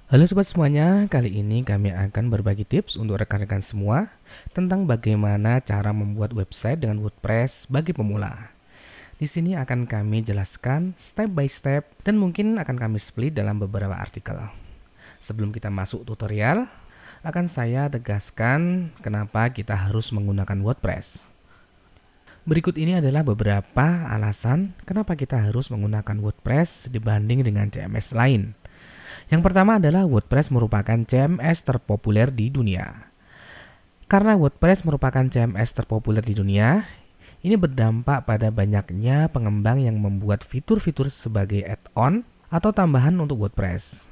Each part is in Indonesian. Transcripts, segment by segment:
Halo sobat semuanya, kali ini kami akan berbagi tips untuk rekan-rekan semua tentang bagaimana cara membuat website dengan WordPress bagi pemula. Di sini akan kami jelaskan step by step dan mungkin akan kami split dalam beberapa artikel. Sebelum kita masuk tutorial, akan saya tegaskan kenapa kita harus menggunakan WordPress. Berikut ini adalah beberapa alasan kenapa kita harus menggunakan WordPress dibanding dengan CMS lain. Yang pertama adalah WordPress merupakan CMS terpopuler di dunia. Karena WordPress merupakan CMS terpopuler di dunia, ini berdampak pada banyaknya pengembang yang membuat fitur-fitur sebagai add-on atau tambahan untuk WordPress.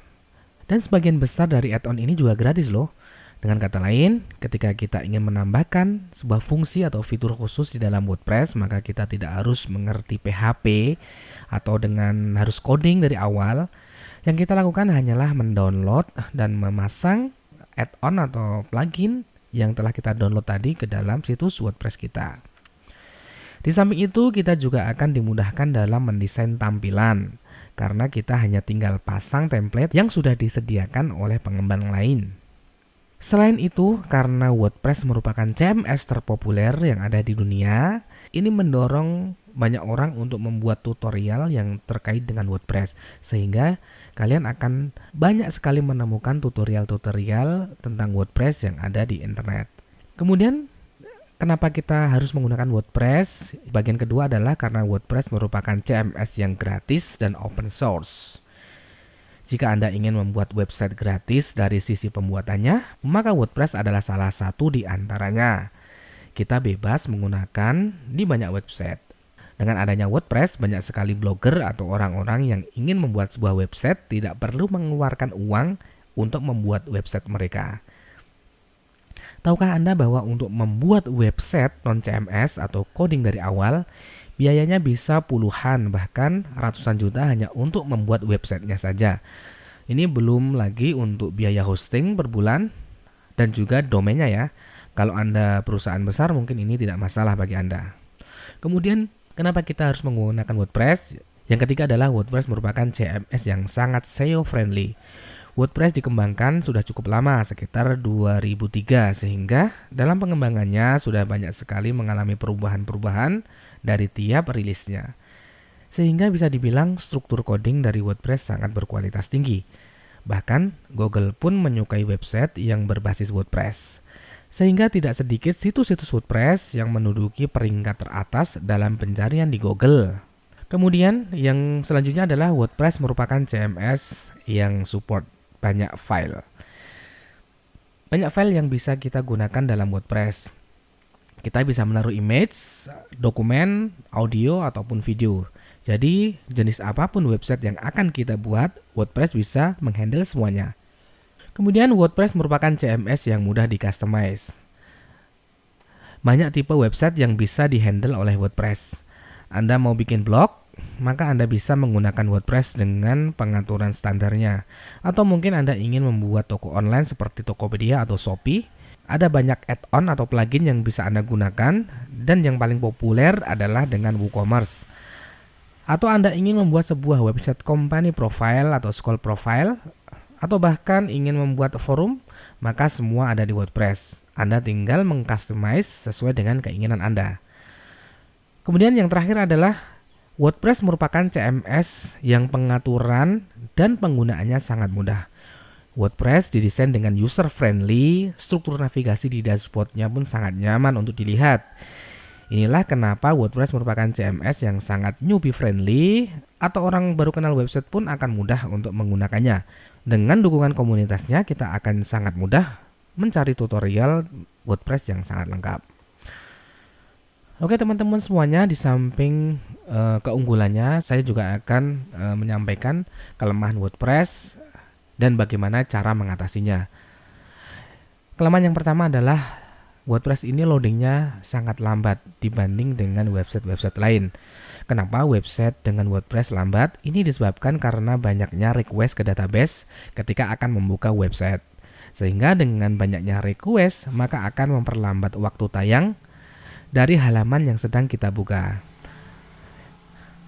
Dan sebagian besar dari add-on ini juga gratis loh. Dengan kata lain, ketika kita ingin menambahkan sebuah fungsi atau fitur khusus di dalam WordPress, maka kita tidak harus mengerti PHP atau dengan harus coding dari awal. Yang kita lakukan hanyalah mendownload dan memasang add-on atau plugin yang telah kita download tadi ke dalam situs WordPress kita. Di samping itu, kita juga akan dimudahkan dalam mendesain tampilan karena kita hanya tinggal pasang template yang sudah disediakan oleh pengembang lain. Selain itu, karena WordPress merupakan CMS terpopuler yang ada di dunia, ini mendorong banyak orang untuk membuat tutorial yang terkait dengan WordPress, sehingga kalian akan banyak sekali menemukan tutorial-tutorial tentang WordPress yang ada di internet. Kemudian, kenapa kita harus menggunakan WordPress? Bagian kedua adalah karena WordPress merupakan CMS yang gratis dan open source. Jika Anda ingin membuat website gratis dari sisi pembuatannya, maka WordPress adalah salah satu di antaranya. Kita bebas menggunakan di banyak website. Dengan adanya WordPress, banyak sekali blogger atau orang-orang yang ingin membuat sebuah website tidak perlu mengeluarkan uang untuk membuat website mereka. Tahukah Anda bahwa untuk membuat website non-CMS atau coding dari awal, biayanya bisa puluhan bahkan ratusan juta hanya untuk membuat websitenya saja. Ini belum lagi untuk biaya hosting per bulan dan juga domainnya ya. Kalau Anda perusahaan besar mungkin ini tidak masalah bagi Anda. Kemudian kenapa kita harus menggunakan WordPress? Yang ketiga adalah WordPress merupakan CMS yang sangat SEO friendly. WordPress dikembangkan sudah cukup lama, sekitar 2003, sehingga dalam pengembangannya sudah banyak sekali mengalami perubahan-perubahan dari tiap rilisnya. Sehingga bisa dibilang struktur coding dari WordPress sangat berkualitas tinggi. Bahkan Google pun menyukai website yang berbasis WordPress. Sehingga tidak sedikit situs-situs WordPress yang menduduki peringkat teratas dalam pencarian di Google. Kemudian yang selanjutnya adalah WordPress merupakan CMS yang support banyak file. Banyak file yang bisa kita gunakan dalam WordPress. Kita bisa menaruh image, dokumen, audio, ataupun video. Jadi jenis apapun website yang akan kita buat, WordPress bisa menghandle semuanya. Kemudian WordPress merupakan CMS yang mudah di-customize. Banyak tipe website yang bisa dihandle oleh WordPress. Anda mau bikin blog, maka Anda bisa menggunakan WordPress dengan pengaturan standarnya. Atau mungkin Anda ingin membuat toko online seperti Tokopedia atau Shopee. Ada banyak add-on atau plugin yang bisa Anda gunakan, dan yang paling populer adalah dengan WooCommerce. Atau Anda ingin membuat sebuah website company profile atau school profile, atau bahkan ingin membuat forum, maka semua ada di WordPress. Anda tinggal mengcustomize sesuai dengan keinginan Anda. Kemudian yang terakhir adalah WordPress merupakan CMS yang pengaturan dan penggunaannya sangat mudah. WordPress didesain dengan user friendly, struktur navigasi di dashboardnya pun sangat nyaman untuk dilihat. Inilah kenapa WordPress merupakan CMS yang sangat newbie friendly, atau orang baru kenal website pun akan mudah untuk menggunakannya. Dengan dukungan komunitasnya, kita akan sangat mudah mencari tutorial WordPress yang sangat lengkap. Oke teman-teman semuanya, di samping keunggulannya, saya juga akan menyampaikan kelemahan WordPress dan bagaimana cara mengatasinya. Kelemahan yang pertama adalah WordPress ini loadingnya sangat lambat dibanding dengan website-website lain. Kenapa website dengan WordPress lambat? Ini disebabkan karena banyaknya request ke database ketika akan membuka website. Sehingga dengan banyaknya request, maka akan memperlambat waktu tayang dari halaman yang sedang kita buka.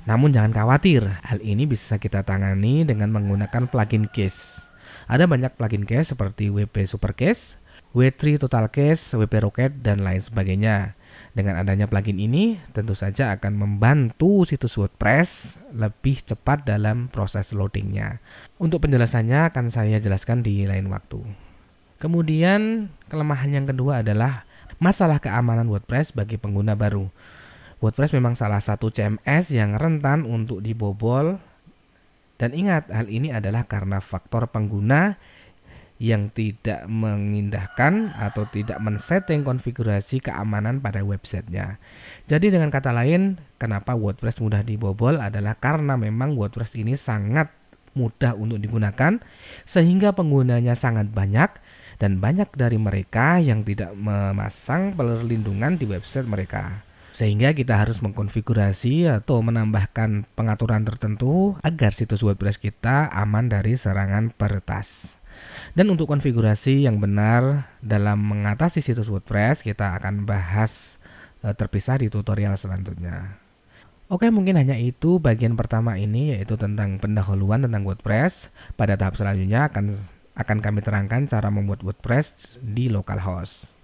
Namun jangan khawatir, hal ini bisa kita tangani dengan menggunakan plugin Keys. Ada banyak plugin cache seperti WP Supercache, W3 Total Cache, WP Rocket, dan lain sebagainya. Dengan adanya plugin ini, tentu saja akan membantu situs WordPress lebih cepat dalam proses loadingnya. Untuk penjelasannya akan saya jelaskan di lain waktu. Kemudian, kelemahan yang kedua adalah masalah keamanan WordPress bagi pengguna baru. WordPress memang salah satu CMS yang rentan untuk dibobol. Dan ingat, hal ini adalah karena faktor pengguna yang tidak mengindahkan atau tidak men-setting konfigurasi keamanan pada websitenya. Jadi dengan kata lain, kenapa WordPress mudah dibobol adalah karena memang WordPress ini sangat mudah untuk digunakan, sehingga penggunanya sangat banyak, dan banyak dari mereka yang tidak memasang perlindungan di website mereka. Sehingga kita harus mengkonfigurasi atau menambahkan pengaturan tertentu agar situs WordPress kita aman dari serangan peretas. Dan untuk konfigurasi yang benar dalam mengatasi situs WordPress, kita akan bahas terpisah di tutorial selanjutnya. Oke, mungkin hanya itu bagian pertama ini, yaitu tentang pendahuluan tentang WordPress. Pada tahap selanjutnya akan kami terangkan cara membuat WordPress di localhost.